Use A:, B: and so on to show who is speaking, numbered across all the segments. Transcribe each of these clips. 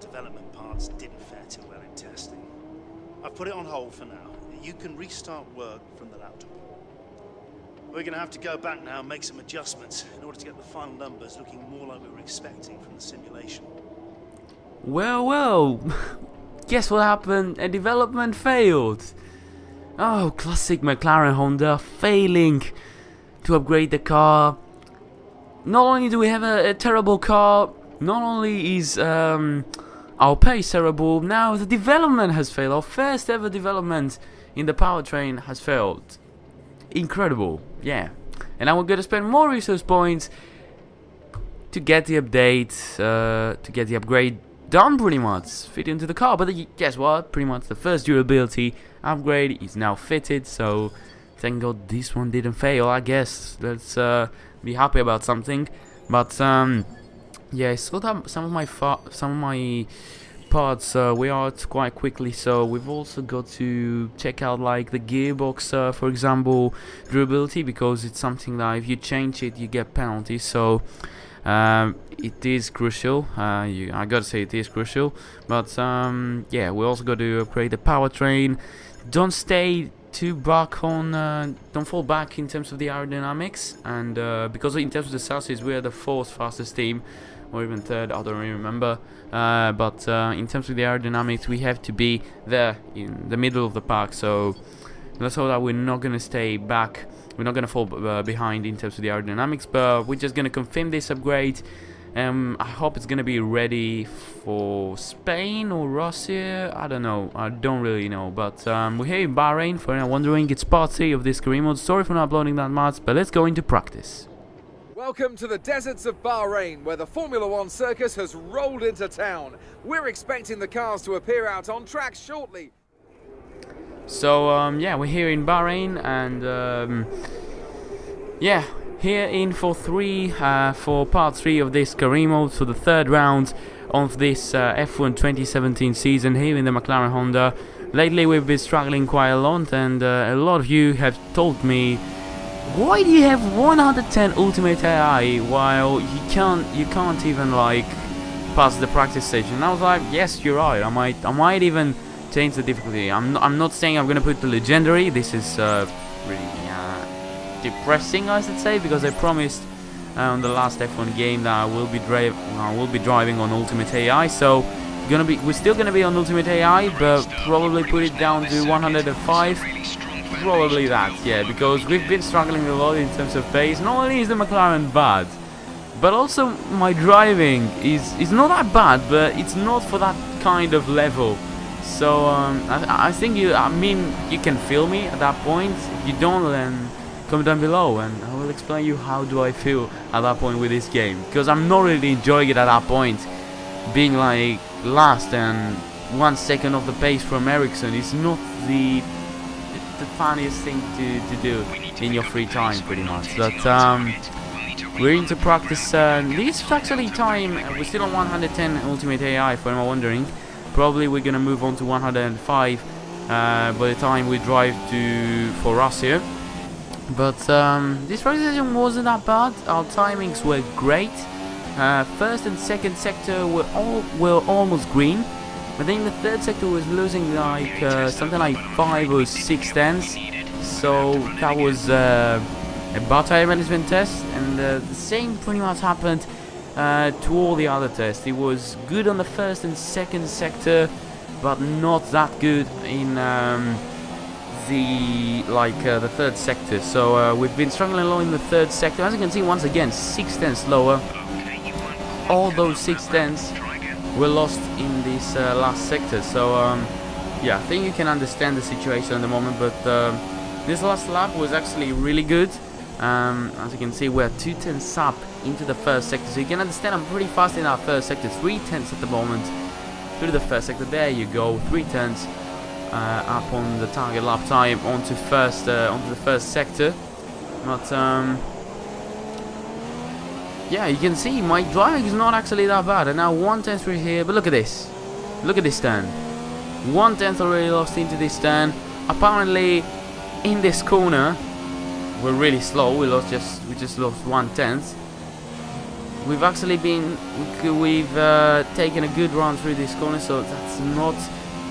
A: development parts didn't fare too well in testing. I've put it on hold for now. You can restart work from the laptop. We're going to have to go back now and make some adjustments in order to get the final numbers looking more like we were expecting from the simulation.
B: Well, guess what happened? A development failed. Oh, classic McLaren Honda, failing to upgrade the car. Not only do we have a terrible car, not only is our pace terrible, now the development has failed. Our first ever development in the powertrain has failed. Incredible, yeah. And now we're going to spend more resource points to get the update, to get the upgrade done pretty much, fit into the car. But guess what? Pretty much the first durability upgrade is now fitted, so thank God this one didn't fail, I guess. Let's be happy about something. But yeah, I saw that some of my parts wear out quite quickly, so we've also got to check out like the gearbox, for example, durability, because it's something that if you change it you get penalties. So it is crucial. I gotta say it is crucial. But yeah, we also got to upgrade the powertrain. Don't stay too back on. Don't fall back in terms of the aerodynamics, and because in terms of the chassis we are the fourth fastest team, or even third, I don't really remember. But in terms of the aerodynamics, we have to be there in the middle of the pack. So let's hope that we're not gonna stay back. We're not gonna fall behind in terms of the aerodynamics, but we're just gonna confirm this upgrade. I hope it's gonna be ready for Spain or Russia. I don't know. I don't really know. But we're here in Bahrain. For anyone wondering, it's part 3 of this career mode. Sorry for not uploading that much, but let's go into practice.
C: Welcome to the deserts of Bahrain, where the Formula One circus has rolled into town. We're expecting the cars to appear out on track shortly.
B: So yeah, we're here in Bahrain, and yeah, here in for part 3 of this career mode, so the third round of this F1 2017 season here in the McLaren Honda. Lately we've been struggling quite a lot, and a lot of you have told me, why do you have 110 Ultimate AI while you can't even like pass the practice station? And I was like, yes, you're right. I might even change the difficulty. I'm not saying I'm gonna put the legendary. This is really depressing, I should say, because I promised on the last F1 game that I will be driving on Ultimate AI. So we're still gonna be on Ultimate AI, but probably put it down to 105. Probably that, yeah, because we've been struggling a lot in terms of pace. Not only is the McLaren bad, but also my driving is not that bad, but it's not for that kind of level. So I think you can feel me at that point. If you don't, then comment down below and I will explain you how do I feel at that point with this game, because I'm not really enjoying it at that point. Being like last and 1 second of the pace from Ericsson is not the funniest thing to do in your free time, pretty much. But we're into practice. This actually time we're still on 110 Ultimate AI, for anyone wondering. Probably we're gonna move on to 105 by the time we drive for Russia. But this race session wasn't that bad. Our timings were great. First and second sector were almost green. I think the third sector was losing like something like 5 or 6 tenths. So that was a bad tire management test, and the same pretty much happened to all the other tests. It was good on the first and second sector, but not that good in the third sector. So we've been struggling a lot in the third sector. As you can see, once again, 6 tenths lower. All those 6 tenths were lost in this last sector. So yeah, I think you can understand the situation at the moment. But this last lap was actually really good. As you can see, we're 2 tenths up into the first sector, so you can understand I'm pretty fast in our first sector. 3 tenths at the moment through the first sector. There you go, 3 tenths up on the target lap time onto the first sector. But yeah, you can see my driving is not actually that bad. And now 1 tenth through here, but look at this turn. 1 tenth already lost into this turn. Apparently in this corner we're really slow. We just lost 1 tenth. we've actually been we've taken a good run through this corner, so that's not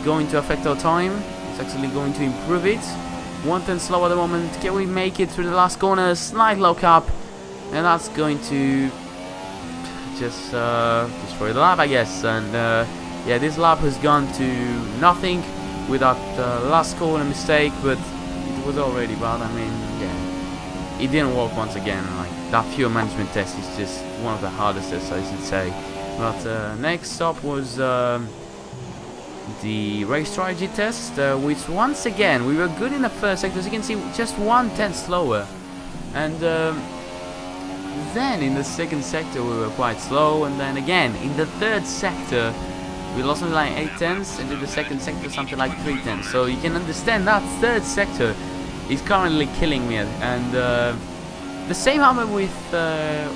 B: going to affect our time. It's actually going to improve it. 1/10 slow at the moment. Can we make it through the last corner? Slight lock up, and that's going to just destroy the lap, I guess. And yeah, this lap has gone to nothing with that last corner mistake, but it was already bad. I mean, yeah, it didn't work once again. Like, that fuel management test is just one of the hardest tests, I should say. But next up was the race strategy test, which once again we were good in the first sector. As you can see, just 1/10 slower, and then in the second sector we were quite slow, and then again in the third sector we lost something like 8/10, and in the second sector something like 3/10. So you can understand that third sector is currently killing me, and the same happened with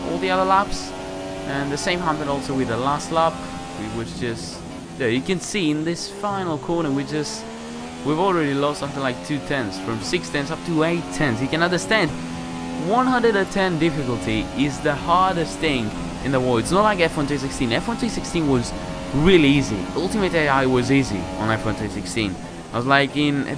B: all the other laps, and the same happened also with the last lap. We was just, yeah, you can see in this final corner we've already lost something like 2/10, from 6/10 up to 8/10. You can understand 110 difficulty is the hardest thing in the world. It's not like F1 2016. F1 2016 was really easy. Ultimate AI was easy on F1 2016. I was like in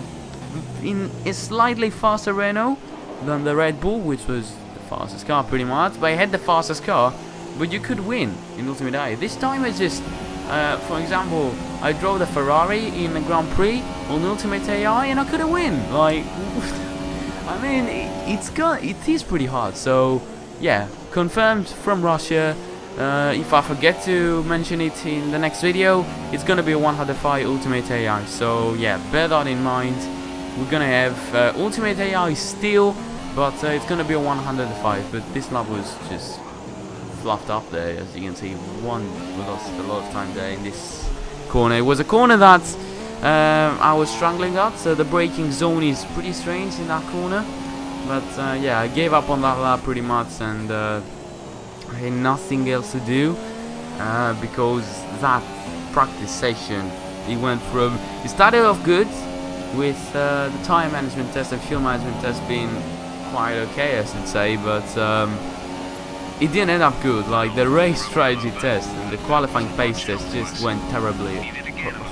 B: a slightly faster Renault than the Red Bull, which was the fastest car pretty much, but I had the fastest car, but you could win in Ultimate AI. This time it's just, for example, I drove the Ferrari in the Grand Prix on Ultimate AI and I couldn't win. Like, I mean, it is pretty hard. So yeah, confirmed from Russia. If I forget to mention it in the next video, it's gonna be a 105 Ultimate AI. So yeah, bear that in mind. We're gonna have Ultimate AI still, but it's gonna be a 105. But this lap was just fluffed up there, as you can see. We lost a lot of time there in this corner. It was a corner that I was struggling at. So the braking zone is pretty strange in that corner. But yeah, I gave up on that lap pretty much, and I had nothing else to do because that practice session, it started off good with the tire management test and fuel management test being quite okay, I should say, but it didn't end up good. Like, the race strategy test and the qualifying pace test just went terribly,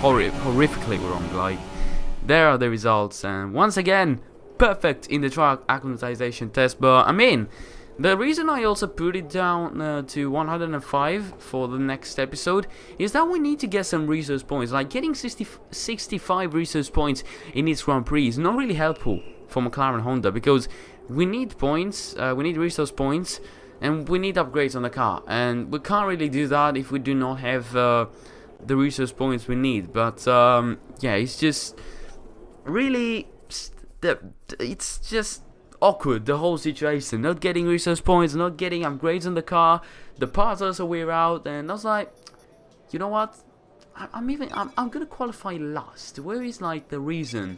B: horrifically wrong. Like, there are the results, and once again, perfect in the track acclimatization test. But I mean, the reason I also put it down to 105 for the next episode is that we need to get some resource points. Like, getting 65 resource points in each Grand Prix is not really helpful for McLaren Honda, because we need points, we need resource points, and we need upgrades on the car, and we can't really do that if we do not have the resource points we need. But yeah, it's just really, it's just awkward, the whole situation. Not getting resource points, not getting upgrades on the car, the parts also wear out, and I was like, you know what? I'm gonna qualify last. Where is like the reason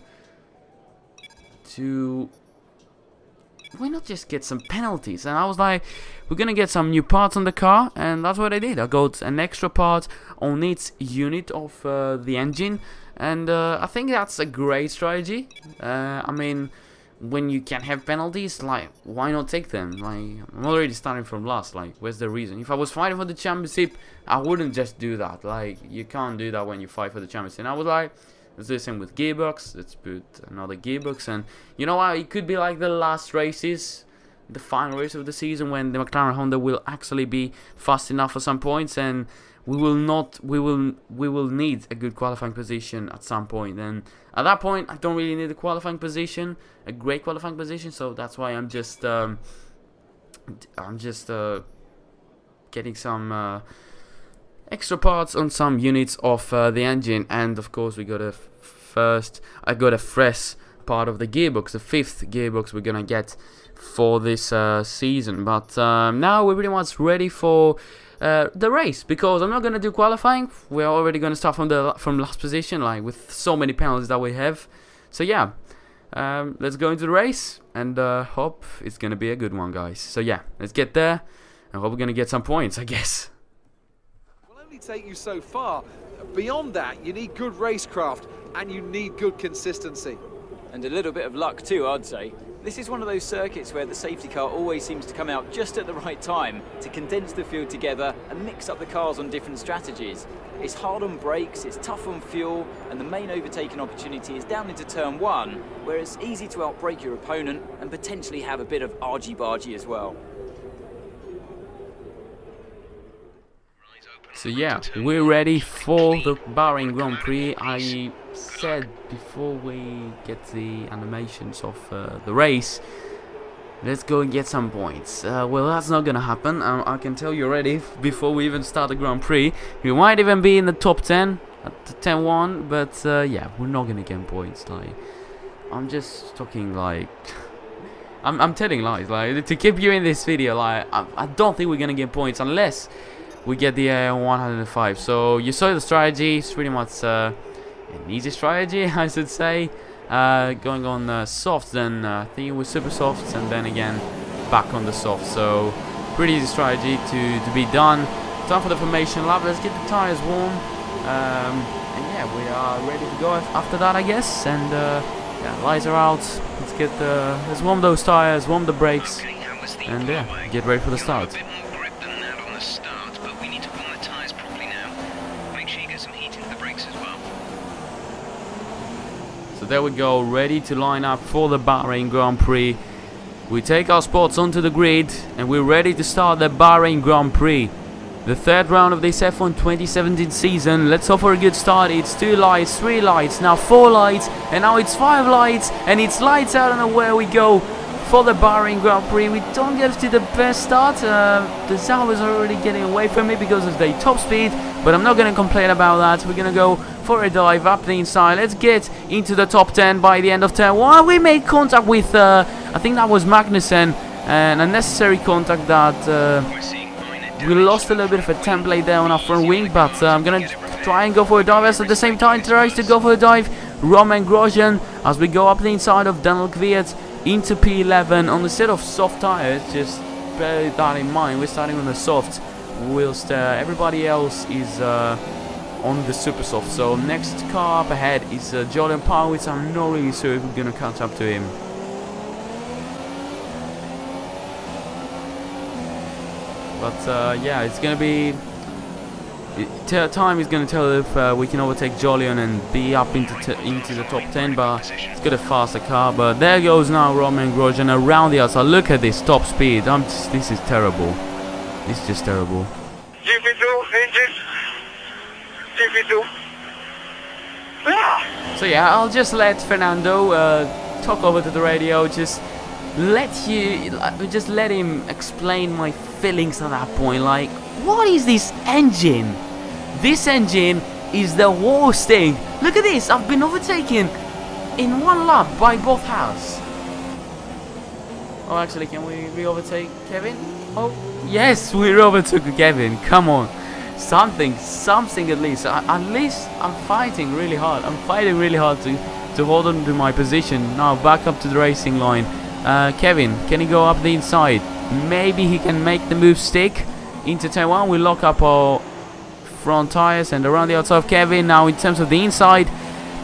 B: to? Why not just get some penalties? And I was like, we're gonna get some new parts on the car, and that's what I did. I got an extra part on each unit of the engine, and I think that's a great strategy. I mean, when you can have penalties, like, why not take them? Like, I'm already starting from last. Like, where's the reason? If I was fighting for the championship, I wouldn't just do that. Like, you can't do that when you fight for the championship. And I was like, let's do the same with gearbox. Let's put another gearbox, and you know what? It could be like the last races, the final race of the season, when the McLaren Honda will actually be fast enough for some points, and we will need a good qualifying position at some point. And at that point, I don't really need a qualifying position, a great qualifying position. So that's why I'm just getting some extra parts on some units of the engine, and of course we got I got a fresh part of the gearbox, the 5th gearbox we're gonna get for this season. But now we're pretty much ready for the race, because I'm not gonna do qualifying. We're already gonna start from last position, like, with so many penalties that we have. So yeah, let's go into the race, and hope it's gonna be a good one, guys. So yeah, let's get there, and hope we're gonna get some points, I guess.
C: Take you so far. Beyond that, you need good racecraft and you need good consistency.
D: And a little bit of luck too, I'd say. This is one of those circuits where the safety car always seems to come out just at the right time to condense the field together and mix up the cars on different strategies. It's hard on brakes, it's tough on fuel, and the main overtaking opportunity is down into turn 1, where it's easy to outbrake your opponent and potentially have a bit of argy-bargy as well.
B: So yeah, we're ready for the Bahrain Grand Prix. I said before we get the animations of the race, let's go and get some points. Well, that's not gonna happen. I can tell you already, before we even start the Grand Prix. We might even be in the top 10, at the 10-1, but yeah, we're not gonna get points. Like, I'm just talking like... I'm telling lies. Like, to keep you in this video, like, I don't think we're gonna get points unless we get the 105. So you saw the strategy. It's pretty much an easy strategy, I should say. Going on soft, then I think it was super soft, and then again back on the soft. So pretty easy strategy to be done. Time for the formation lap. Let's get the tires warm, and yeah, we are ready to go after that, I guess. And yeah, lights are out. Let's warm those tires, warm the brakes, and yeah, get ready for the start. So there we go, ready to line up for the Bahrain Grand Prix. We take our spots onto the grid and we're ready to start the Bahrain Grand Prix. The third round of this F1 2017 season. Let's hope for a good start. It's 2 lights, 3 lights, now 4 lights, and now it's 5 lights, and it's lights out, and away we go for the Bahrain Grand Prix. We don't get to the best start. The Zhao is already getting away from me because of the top speed, but I'm not going to complain about that. We're going to go for a dive up the inside. Let's get into the top 10 by the end of turn 1. We made contact with, I think that was Magnussen, an unnecessary contact that we lost a little bit of a template there on our front wing, but I'm going to try and go for a dive. As at the same time tries to go for a dive, Romain Grosjean, as we go up the inside of Daniel Kvyat into P11 on the set of soft tires. Just bear that in mind, we're starting on the soft, whilst everybody else is on the super soft. So next car up ahead is Jordan Powis. I'm not really sure if we're going to catch up to him. But yeah, it's going to be... time is going to tell if we can overtake Jolion and be up into the top 10, but it's got a faster car. But there goes now Romain Grosjean around the outside. Look at this top speed. This is terrible. This is just terrible. So yeah, I'll just let Fernando talk over to the radio. Just let him explain my feelings at that point. Like, what is this engine? This engine is the worst thing. Look at this. I've been overtaken in 1 lap by both Haas. Oh, actually, can we overtake Kevin? Oh, yes, we overtook Kevin. Come on. Something at least. At least I'm fighting really hard. I'm fighting really hard to hold on to my position. Now back up to the racing line. Kevin, can he go up the inside? Maybe he can make the move stick into turn 1. We lock up our front tires and around the outside of Kevin. Now in terms of the inside,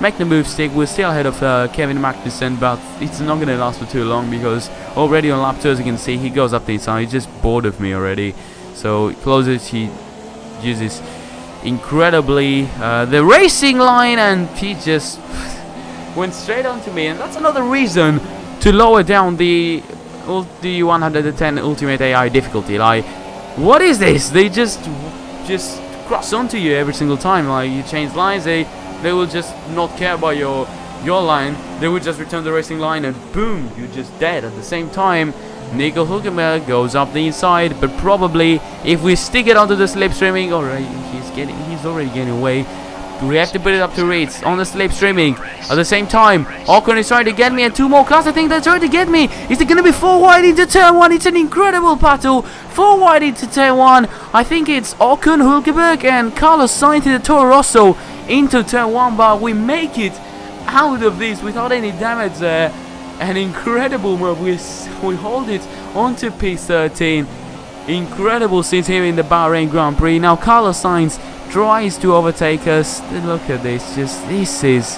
B: make the move stick. We're still ahead of Kevin Magnussen, but it's not going to last for too long because already on lap 2, as you can see, he goes up the inside. He's just bored of me already. So closes, he uses incredibly the racing line, and he just went straight onto me. And that's another reason to lower down the 110 Ultimate AI difficulty. Like, what is this? They just cross onto you every single time. Like, you change lines, they will just not care about your line. They will just return the racing line, and boom, you're just dead. At the same time, Nico Hülkenberg goes up the inside, but probably if we stick it onto the slipstreaming, alright, he's already getting away. We have to put it up to Reeds on the slipstreaming. At the same time, Ocon is trying to get me, and 2 more cars I think they're trying to get me. Is it going to be 4 wide into turn 1? It's an incredible battle. 4 wide into turn 1. I think it's Ocon, Hülkenberg and Carlos Sainz in the Toro Rosso into turn 1, but we make it out of this without any damage there. An incredible move. We hold it onto P13. Incredible scenes here in the Bahrain Grand Prix. Now Carlos Sainz tries to overtake us. Look at this. This is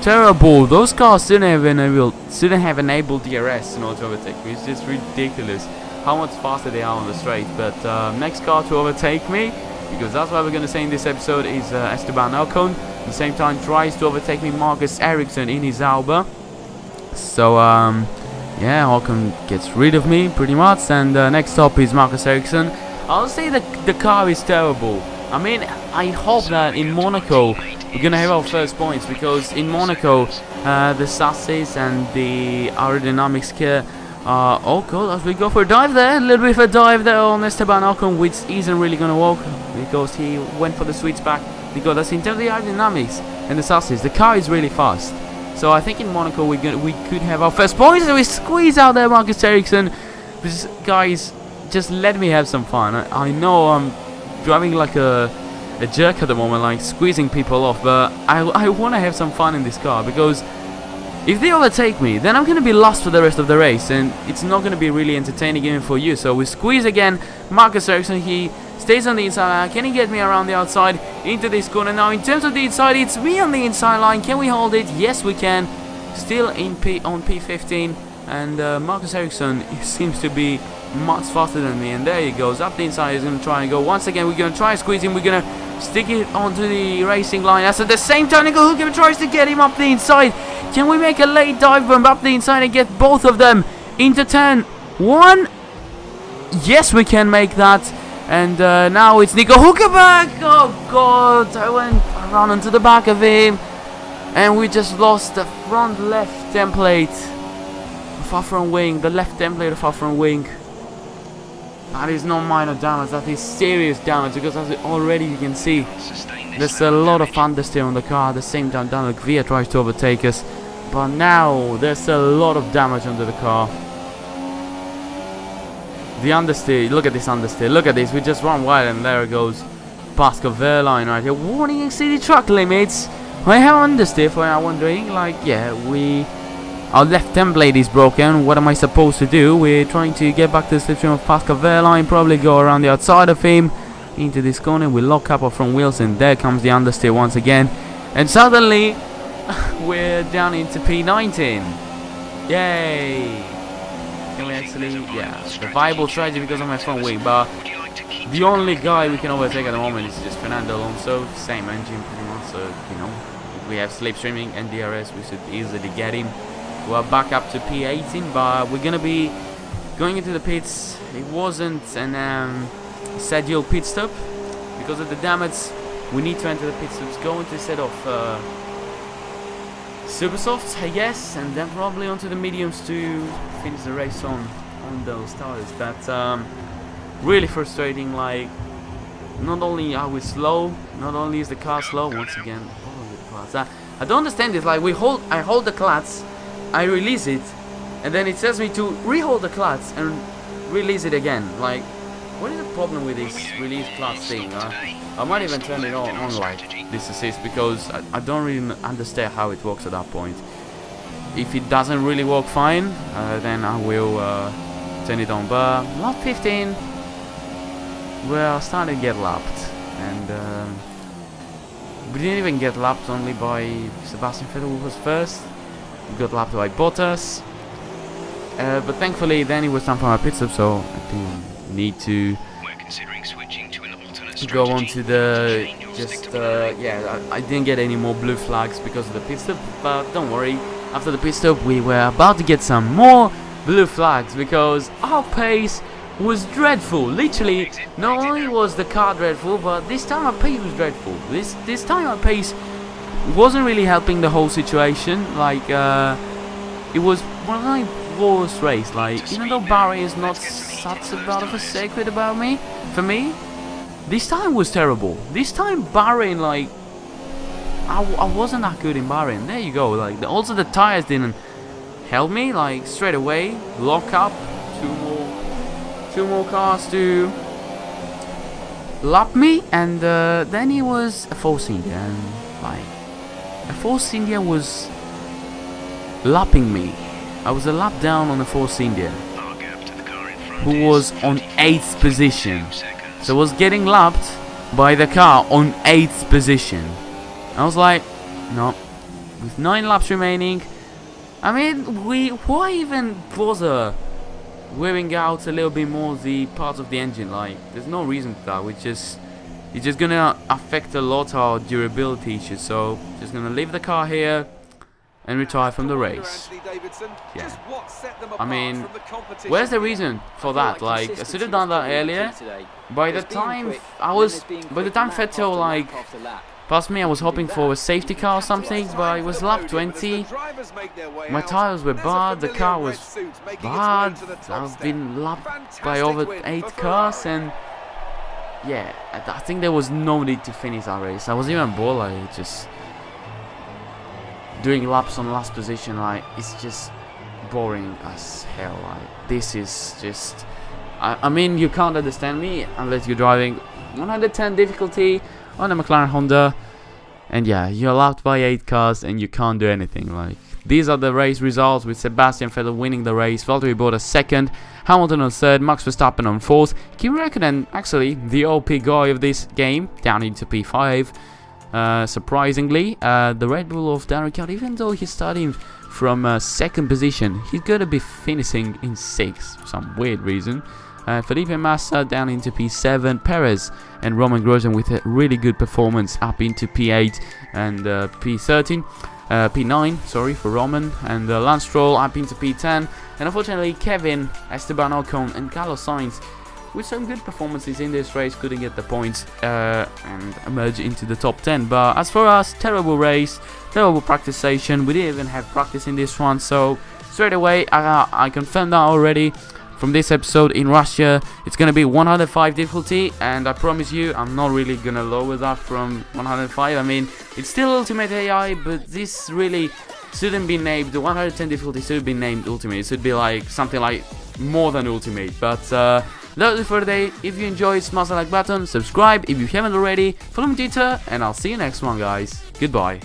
B: terrible. Those cars didn't have enabled DRS in order to overtake me. It's just ridiculous how much faster they are on the straight. But next car to overtake me, because that's what we're going to say in this episode, is Esteban Ocon. At the same time tries to overtake me Marcus Ericsson in his Sauber. So yeah, Ocon gets rid of me pretty much, and next up is Marcus Ericsson. I'll say that the car is terrible. I mean, I hope that in Monaco we're gonna have our first points, because in Monaco the chassis and the aerodynamics care are all good. As we go for a dive there, a little bit of a dive there on Esteban Ocon, which isn't really gonna work because he went for the switch back. Because that's in terms of the aerodynamics and the chassis, the car is really fast. So I think in Monaco we could have our first points, and we squeeze out there Marcus Ericsson. This guys, just let me have some fun. I know I'm driving like a jerk at the moment, like squeezing people off, but I want to have some fun in this car, because if they overtake me, then I'm going to be lost for the rest of the race, and it's not going to be really entertaining even for you. So we squeeze again. Marcus Ericsson, he stays on the inside line. Can he get me around the outside into this corner? Now in terms of the inside, it's me on the inside line. Can we hold it? Yes, we can. Still on P15, and Marcus Ericsson seems to be much faster than me, and there he goes up the inside. He's going to try and go once again. We're going to try and squeeze him. We're going to stick it onto the racing line. That's at the same time Nico Hülkenberg tries to get him up the inside. Can we make a late dive bomb up the inside and get both of them into turn one? Yes, we can make that. And now it's Nico Hülkenberg. Oh god, I went around onto the back of him, and we just lost the front left template of our front wing. The left template of our front wing. That is not minor damage, that is serious damage, because as already you can see, there's a lot of understeer on the car. At the same time, Daniel Kvyat tries to overtake us, but now there's a lot of damage under the car. The understeer, look at this understeer, look at this, we just run wide, and there it goes. Pascal Wehrlein right here, warning exceeded track limits. I have understeer for you wondering, like, yeah, our left template is broken. What am I supposed to do? We're trying to get back to the slipstream of Pascal Wehrlein, probably go around the outside of him into this corner. We lock up our front wheels, and there comes the understeer once again. And suddenly, we're down into P19. Yay! Can we actually, yeah, the viable strategy because of my front wing, but the only guy we can overtake at the moment is just Fernando Alonso. Same engine pretty much, so, you know, if we have slipstreaming and DRS, we should easily get him. We're back up to P18, but we're gonna be going into the pits. It wasn't an scheduled pit stop because of the damage. We need to enter the pit stops, go into a set of super softs, I guess, and then probably onto the mediums to finish the race on those tires. That's really frustrating. Like, not only are we slow, not only is the car slow. Once again, I don't understand this. Like, I hold the clutch, I release it, and then it tells me to re-hold the clutch and release it again. Like, what is the problem with this release clutch thing? I might even turn it on like this assist, because I don't really understand how it works at that point. If it doesn't really work fine, then I will turn it on. But lap 15, we're starting to get lapped, and we didn't even get lapped only by Sebastian Vettel, who was first. We got lapped by Bottas, but thankfully then it was time for my pit stop, so I didn't need to go on to the yeah, I didn't get any more blue flags because of the pit stop, but don't worry, after the pit stop we were about to get some more blue flags, because our pace was dreadful. Literally, not only was the car dreadful, but this time our pace was dreadful. This time our pace wasn't really helping the whole situation. Like, it was one of my worst race. Like, even though Bahrain is not such a lot of a secret about me, for me, this time was terrible. This time Bahrain, like, I wasn't that good in Bahrain. There you go. Like, also the tires didn't help me. Like, straight away, lock up, two more cars to lap me, and then it was a Force India, and like, a Force India was lapping me. I was a lap down on the Force India, who was on 8th position. So I was getting lapped by the car on 8th position. I was like, no, with 9 laps remaining. I mean, why even bother wearing out a little bit more the parts of the engine? Like, there's no reason for that. It's just gonna affect a lot our durability issues. So, just gonna leave the car here and retire from the race. Yeah. I mean, where's the reason for that? Like, I should have done that earlier. By the time Vettel like passed me, I was hoping for a safety car or something, but it was lap 20. My tires were bad, the car was bad. I've been lapped by over 8 cars, and yeah, I think there was no need to finish that race. I was even bored, like, just doing laps on last position. Like, it's just boring as hell. Like, this is just, I mean, you can't understand me unless you're driving 110 difficulty on a McLaren Honda, and yeah, you're lapped by 8 cars and you can't do anything. Like, these are the race results, with Sebastian Vettel winning the race, Valtteri Bottas second, Hamilton on third, Max Verstappen on fourth, Kimi Räikkönen, actually the OP guy of this game, down into P5. Surprisingly, the Red Bull of Dan Ricciardo, even though he's starting from second position, he's going to be finishing in 6th for some weird reason. Felipe Massa down into P7, Perez and Roman Grosjean with a really good performance up into P8 and P13, P9, sorry, for Roman, and Lance Stroll up into P10, and unfortunately Kevin, Esteban Ocon and Carlos Sainz with some good performances in this race couldn't get the points and emerge into the top 10. But as for us, terrible race, terrible practice session. We didn't even have practice in this one, so straight away I confirmed that already. From this episode in Russia, it's gonna be 105 difficulty, and I promise you, I'm not really gonna lower that from 105. I mean, it's still Ultimate AI, but this really shouldn't be named. The 110 difficulty should be named Ultimate. It should be like something like more than Ultimate. But that's it for today. If you enjoyed, smash the like button, subscribe if you haven't already, follow me on Twitter, and I'll see you next one, guys. Goodbye.